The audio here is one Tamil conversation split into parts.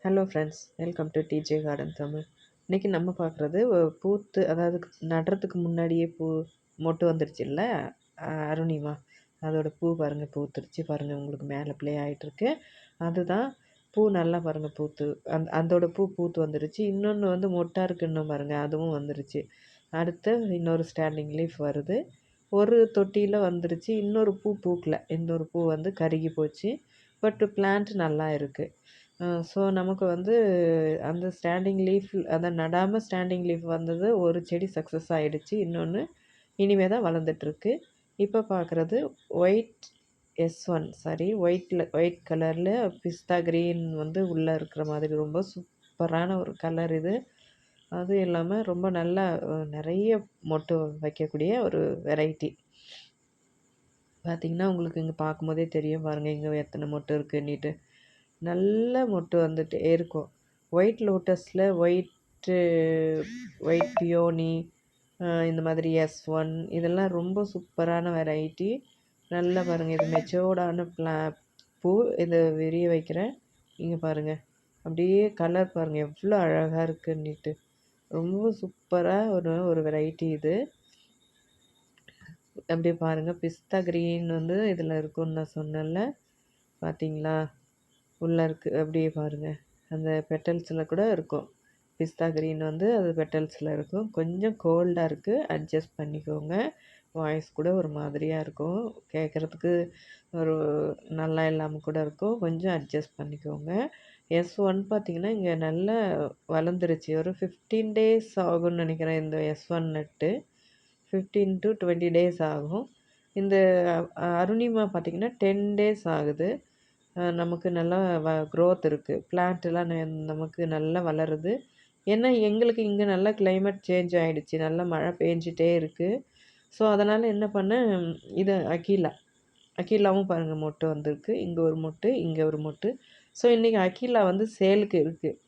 Hello friends, welcome to DJ garden Tamil. இன்றைக்கி நம்ம பார்க்குறது பூத்து, அதாவது நடுறதுக்கு முன்னாடியே மொட்டு வந்துருச்சுல்ல, அருணிமா. அதோட பூ பாருங்கள், பூத்துருச்சு பாருங்கள், உங்களுக்கு மேலே ப்ளே ஆகிட்டுருக்கு. அதுதான் பூ, நல்லா பாருங்கள் பூத்து, அதோட பூ பூத்து வந்துருச்சு. இன்னொன்று வந்து மொட்டாக இருக்குன்னு பாருங்கள், அதுவும் வந்துருச்சு. அடுத்து இன்னொரு ஸ்டாண்டிங் லீஃப் வருது. ஒரு தொட்டியில் வந்துருச்சு. இன்னொரு பூ பூக்கல, இன்னொரு பூ வந்து கருகி போச்சு. பட் பிளான்ட் நல்லா இருக்குது. ஸோ நமக்கு வந்து அந்த ஸ்டாண்டிங் லீஃப், அதை நடாமல் ஸ்டாண்டிங் லீஃப் வந்தது, ஒரு செடி சக்ஸஸ் ஆகிடுச்சு. இன்னொன்று இனிமே தான் வளர்ந்துட்டுருக்கு. இப்போ பார்க்குறது ஒயிட் S1, சாரி, ஒயிட் கலரில் பிஸ்தா க்ரீன் வந்து உள்ளே இருக்கிற மாதிரி ரொம்ப சூப்பரான ஒரு கலர் இது. அதுவும் இல்லாமல் ரொம்ப நல்லா நிறைய மொட்டு வைக்கக்கூடிய ஒரு வெரைட்டி. பார்த்திங்கன்னா உங்களுக்கு இங்கே பார்க்கும்போதே தெரியும் பாருங்கள், இங்கே எத்தனை மொட்டு இருக்குன்னுட்டு. நல்ல மொட்டு வந்துட்டே இருக்கும். ஒயிட் லோட்டஸில் ஒயிட் பியோனி, இந்த மாதிரி S1, இதெல்லாம் ரொம்ப சூப்பரான வெரைட்டி. நல்லா பாருங்கள், இது மெச்சோர்டான பூ. இதை விரிய வைக்கிறேன். இங்கே பாருங்கள், அப்படியே கலர் பாருங்கள் எவ்வளோ அழகாக இருக்குன்னுட்டு. ரொம்ப சூப்பராக ஒரு வெரைட்டி இது. அப்படியே பாருங்கள், பிஸ்தா க்ரீன் வந்து இதில் இருக்குன்னு நான் சொன்னேன்ல, பார்த்தீங்களா? உள்ளே இருக்குது. அப்படியே பாருங்கள், அந்த பெட்டல்ஸில் கூட இருக்கும். பிஸ்தா க்ரீன் வந்து அது பெட்டல்ஸில் இருக்கும். கொஞ்சம் கோல்டாக இருக்குது, அட்ஜஸ்ட் பண்ணிக்கோங்க. வாய்ஸ் கூட ஒரு மாதிரியாக இருக்கும், கேட்குறதுக்கு ஒரு நல்லா இல்லாமல் கூட இருக்கும். கொஞ்சம் அட்ஜஸ்ட் பண்ணிக்கோங்க. S1 பார்த்திங்கன்னா இங்கே நல்லா வளர்ந்துருச்சு. ஒரு 15 டேஸ் ஆகும்னு நினைக்கிறேன் இந்த S1 நட்டு. 15 to 20 டேஸ் ஆகும். இந்த அருணிமா பார்த்திங்கன்னா 10 டேஸ் ஆகுது. நமக்கு நல்லா க்ரோத் இருக்குது. பிளான்ட்லாம் நமக்கு நல்லா வளருது. ஏன்னா எங்களுக்கு இங்கே நல்லா கிளைமேட் சேஞ்ச் ஆகிடுச்சு, நல்லா மழை பெஞ்சிட்டே இருக்குது. ஸோ அதனால் என்ன பண்ணேன், இது அக்கீலாவும் பாருங்கள் மொட்டு வந்திருக்கு. இங்கே ஒரு மொட்டு, இங்கே ஒரு மொட்டு. ஸோ இன்றைக்கி அக்கீலா வந்து சேலுக்கு இருக்குது.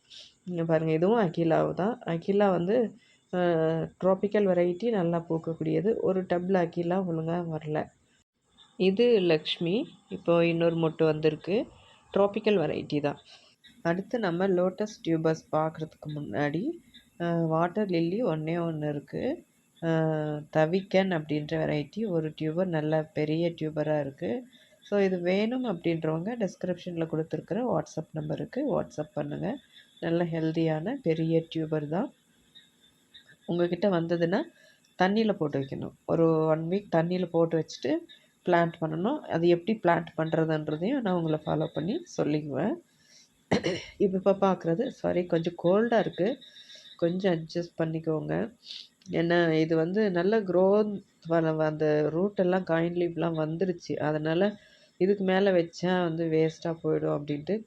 இங்கே பாருங்கள், இதுவும் அக்கீலாவு தான். அக்கீலா வந்து ட்ராபிக்கல் வெரைட்டி, நல்லா பூக்கக்கூடியது. ஒரு டப்பில் அக்கீலா ஒழுங்காக வரல. இது லக்ஷ்மி, இப்போது இன்னொரு மொட்டு வந்திருக்கு. ட்ராபிக்கல் வெரைட்டி தான். அடுத்து நம்ம லோட்டஸ் டியூபர்ஸ் பார்க்குறதுக்கு முன்னாடி வாட்டர் லில்லி ஒன்று இருக்குது. தவிக்கன் அப்படின்ற வெரைட்டி ஒரு டியூபர், நல்ல பெரிய டியூபராக இருக்குது. ஸோ இது வேணும் அப்படின்றவங்க டிஸ்கிரிப்ஷனில் கொடுத்துருக்குற வாட்ஸ்அப் நம்பருக்கு வாட்ஸ்அப் பண்ணுங்கள். நல்ல ஹெல்த்தியான பெரிய டியூபர் தான். உங்கள்கிட்ட வந்ததுன்னா தண்ணியில் போட்டு வைக்கணும். ஒரு 1 வீக் தண்ணியில் போட்டு வச்சுட்டு பிளான்ட் பண்ணணும். அது எப்படி பிளான்ட் பண்ணுறதுன்றதையும் நான் உங்களை ஃபாலோ பண்ணி சொல்லிக்குவேன். இப்போ பார்க்குறது, சாரி, கொஞ்சம் கோல்டாக இருக்குது, கொஞ்சம் அட்ஜஸ்ட் பண்ணிக்கோங்க. ஏன்னா இது வந்து நல்ல க்ரோத், அந்த ரூட்டெல்லாம் காயின் லீஃப்லாம் வந்துருச்சு. அதனால் இதுக்கு மேலே வச்சா வந்து வேஸ்ட்டாக போயிடும் அப்படின்ட்டு.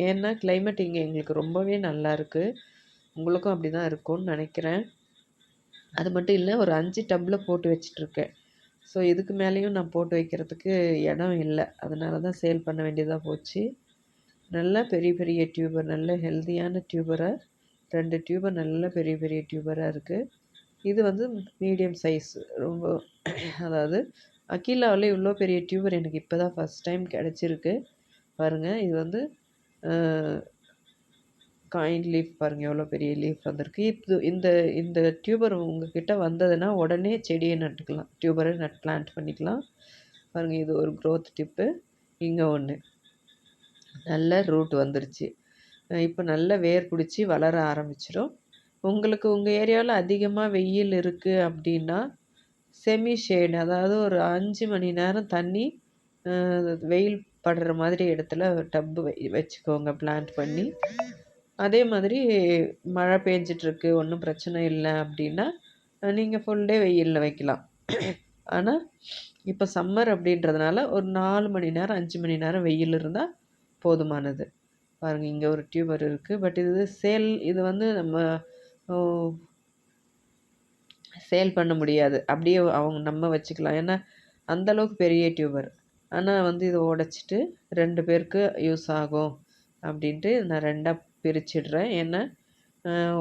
ஏன்னா கிளைமேட் இங்கே எங்களுக்கு ரொம்பவே நல்லா இருக்குது. உங்களுக்கும் அப்படி தான் இருக்கும்னு நினைக்கிறேன். அது மட்டும் இல்லை, ஒரு 5 டப்பில் போட்டு வச்சிட்ருக்கேன். ஸோ இதுக்கு மேலேயும் நான் போட்டு வைக்கிறதுக்கு இடம் இல்லை. அதனால தான் சேல் பண்ண வேண்டியதாக போச்சு. நல்ல பெரிய பெரிய டியூபர், நல்ல ஹெல்த்தியான டியூபராக 2 டியூபர் நல்ல பெரிய பெரிய டியூபராக இருக்குது. இது வந்து மீடியம் சைஸ். ரொம்ப அதாவது அக்கீலாவில் இவ்வளோ பெரிய டியூபர் எனக்கு இப்போ தான் ஃபஸ்ட் டைம் கிடச்சிருக்கு. பாருங்கள், இது வந்து காயின் லீஃப் பாருங்கள், எவ்வளோ பெரிய லீஃப் வந்திருக்கு. இந்த இந்த டியூபர் உங்ககிட்ட வந்ததுன்னா உடனே செடியை நட்டுக்கலாம், டியூபரை பிளான்ட் பண்ணிக்கலாம். பாருங்கள், இது ஒரு க்ரோத் டிப்பு. இங்கே ஒன்று நல்ல ரூட் வந்துருச்சு. இப்போ நல்ல வேர் பிடிச்சி வளர ஆரம்பிச்சிடும். உங்களுக்கு உங்கள் ஏரியாவில் அதிகமாக வெயில் இருக்குது அப்படின்னா செமி ஷேடு, அதாவது ஒரு 5 மணி நேரம் தண்ணி வெயில் படுற மாதிரி இடத்துல டப்பு வச்சுக்கோங்க பிளான்ட் பண்ணி. அதே மாதிரி மழை பெஞ்சிட்ருக்கு, ஒன்றும் பிரச்சனை இல்லை அப்படின்னா நீங்கள் ஃபுல் டே வெயிலில் வைக்கலாம். ஆனால் இப்போ சம்மர் அப்படின்றதுனால ஒரு 4 மணி நேரம் 5 மணி நேரம் வெயில் இருந்தால் போதுமானது. பாருங்கள், இங்கே ஒரு டியூபர் இருக்குது. பட் இது வந்து நம்ம சேல் பண்ண முடியாது. அப்படியே நம்ம வச்சுக்கலாம். ஏன்னா அந்தளவுக்கு பெரிய டியூபர். ஆனால் வந்து இதை உடச்சிட்டு 2 பேருக்கு யூஸ் ஆகும் அப்படின்ட்டு நான் 2ஆக பிரிச்சிடுறேன். ஏன்னா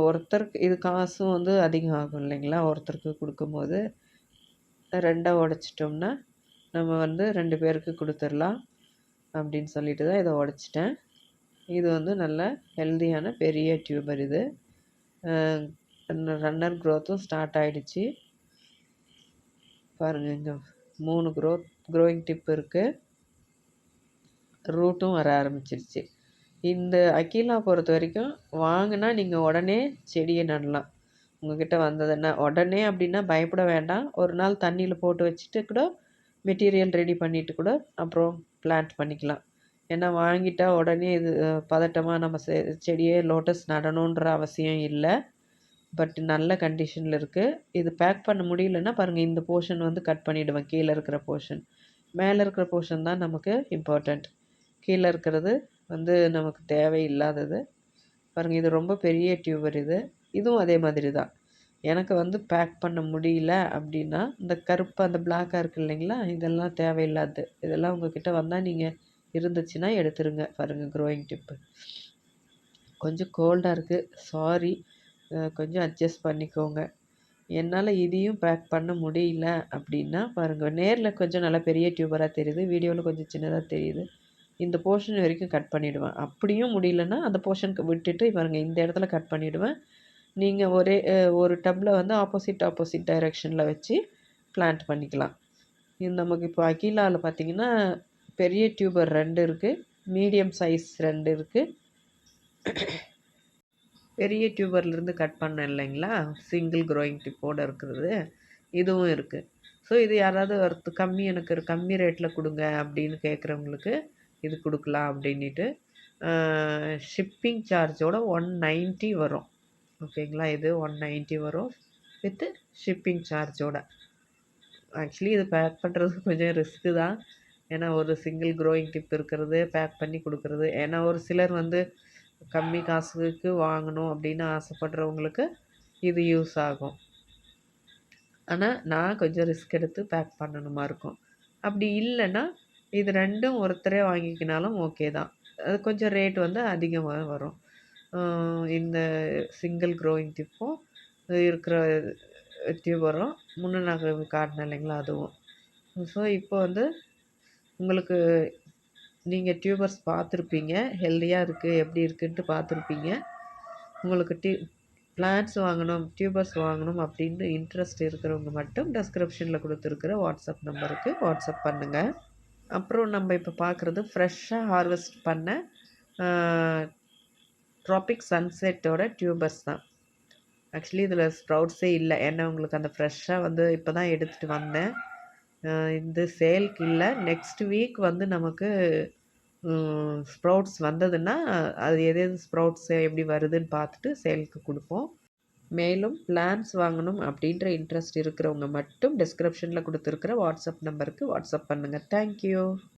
ஒருத்தருக்கு இது காசும் வந்து அதிகம் ஆகும் இல்லைங்களா, ஒருத்தருக்கு கொடுக்கும்போது. 2ஆக உடச்சிட்டோம்னா நம்ம வந்து 2 பேருக்கு கொடுத்துடலாம் அப்படின்னு சொல்லிட்டு தான் இதை உடச்சிட்டேன். இது வந்து நல்ல ஹெல்தியான பெரிய டியூபர் இது. ரன்னர் க்ரோத்தும் ஸ்டார்ட் ஆகிடுச்சு பாருங்கள். இங்கே 3 க்ரோயிங் டிப் இருக்குது. ரூட்டும் வர ஆரம்பிச்சிருச்சு. இந்த அக்கீலா பொறுத்த வரைக்கும் வாங்கினா நீங்கள் உடனே செடியை நடலாம். உங்கள்கிட்ட வந்ததுன்னா உடனே அப்படின்னா பயப்பட வேண்டாம். ஒரு நாள் தண்ணியில் போட்டு வச்சுட்டு கூட மெட்டீரியல் ரெடி பண்ணிவிட்டு கூட அப்புறம் பிளான்ட் பண்ணிக்கலாம். ஏன்னா வாங்கிட்டா உடனே இது பதட்டமாக நம்ம செடியே லோட்டஸ் நடணுன்ற அவசியம் இல்லை. பட் நல்ல கண்டிஷனில் இருக்குது. இது பேக் பண்ண முடியலன்னா பாருங்கள், இந்த போர்ஷன் வந்து கட் பண்ணிவிடுவேன். கீழே இருக்கிற போர்ஷன், மேலே இருக்கிற போர்ஷன் தான் நமக்கு இம்பார்ட்டண்ட். கீழே இருக்கிறது வந்து நமக்கு தேவையில்லாதது. பாருங்கள், இது ரொம்ப பெரிய டியூபர் இது. இதுவும் அதே மாதிரி தான். எனக்கு வந்து பேக் பண்ண முடியல அப்படின்னா இந்த கருப்பு அந்த பிளாக்காக இருக்குது இல்லைங்களா, இதெல்லாம் தேவையில்லாது. இதெல்லாம் உங்கள்கிட்ட வந்தால் நீங்கள் இருந்துச்சுன்னா எடுத்துருங்க. பாருங்கள், க்ரோயிங் டிப்பு கொஞ்சம் கோல்டாக இருக்குது, சாரி, கொஞ்சம் அட்ஜஸ்ட் பண்ணிக்கோங்க. என்னால் இதையும் பேக் பண்ண முடியல அப்படின்னா பாருங்கள், நேரில் கொஞ்சம் நல்லா பெரிய டியூபராக தெரியுது, வீடியோவில் கொஞ்சம் சின்னதாக தெரியுது. இந்த போர்ஷன் வரைக்கும் கட் பண்ணிவிடுவேன். அப்படியும் முடியலன்னா அந்த போர்ஷனுக்கு விட்டுட்டு பாருங்கள், இந்த இடத்துல கட் பண்ணிவிடுவேன். நீங்கள் ஒரு டப்பில் வந்து ஆப்போசிட் டைரெக்ஷனில் வச்சு பிளான்ட் பண்ணிக்கலாம். இது நமக்கு இப்போ அக்கீலாவில் பார்த்திங்கன்னா பெரிய டியூபர் 2 இருக்குது, மீடியம் சைஸ் 2 இருக்குது. பெரிய டியூபர்லேருந்து கட் பண்ண இல்லைங்களா, சிங்கிள் க்ரோயிங் டிப்போடு இருக்கிறது, இதுவும் இருக்குது. ஸோ இது யாராவது எனக்கு கம்மி ரேட்டில் கொடுங்க அப்படின்னு கேட்குறவங்களுக்கு இது கொடுக்கலாம் அப்படின்ட்டு. ஷிப்பிங் சார்ஜோட 190 வரும். ஓகேங்களா, இது 190 வரும் வித்து ஷிப்பிங் சார்ஜோட. ஆக்சுவலி இது பேக் பண்ணுறது கொஞ்சம் ரிஸ்க்கு தான். ஏன்னா ஒரு சிங்கிள் க்ரோயிங் டிப் இருக்கிறது, பேக் பண்ணி கொடுக்குறது. ஏன்னா ஒரு சிலர் வந்து கம்மி காசுக்கு வாங்கணும் அப்படின்னு ஆசைப்படுறவங்களுக்கு இது யூஸ் ஆகும். ஆனால் நான் கொஞ்சம் ரிஸ்க் எடுத்து பேக் பண்ணணுமா இருக்கும். அப்படி இல்லைன்னா இது 2ம் ஒருத்தரே வாங்கிக்கினாலும் ஓகே தான். அது கொஞ்சம் ரேட் வந்து அதிகமாக வரும். இந்த சிங்கிள் க்ரோயிங் டிப்பும் இருக்கிற டியூபரும் முன்னே நான் காட்டினேன் இல்லைங்களா, அதுவும். ஸோ இப்போ வந்து உங்களுக்கு நீங்கள் டியூபர்ஸ் பார்த்துருப்பீங்க, ஹெல்தியாக இருக்குது எப்படி இருக்குன்ட்டு பார்த்துருப்பீங்க. உங்களுக்கு பிளான்ட்ஸ் வாங்கணும், டியூபர்ஸ் வாங்கணும் அப்படின்ட்டு இன்ட்ரெஸ்ட் இருக்கிறவங்க மட்டும் டெஸ்கிரிப்ஷனில் கொடுத்துருக்குற வாட்ஸ்அப் நம்பருக்கு வாட்ஸ்அப் பண்ணுங்கள். அப்புறம் நம்ம இப்போ பார்க்குறது ஃப்ரெஷ்ஷாக ஹார்வெஸ்ட் பண்ண ட்ராபிக் சன்செட்டோட டியூபர்ஸ் தான். ஆக்சுவலி இதில் ஸ்ப்ரவுட்ஸே இல்லை, ஏன்னா உங்களுக்கு அந்த ஃப்ரெஷ்ஷாக வந்து இப்போ தான் எடுத்துகிட்டு வந்தேன். இந்த சேல்க்கு இல்லை. நெக்ஸ்ட் வீக் வந்து நமக்கு ஸ்ப்ரவுட்ஸ் வந்ததுன்னா அது எது ஸ்ப்ரவுட்ஸ் எப்படி வருதுன்னு பார்த்துட்டு சேலுக்கு கொடுப்போம். மேலும் பிளான்ஸ் வாங்கணும் அப்படின்ற இன்ட்ரெஸ்ட் இருக்கிறவங்க மட்டும் டிஸ்கிரிப்ஷனில் கொடுத்துருக்குற வாட்ஸ்அப் நம்பருக்கு வாட்ஸ்அப் பண்ணுங்கள். தேங்க்யூ.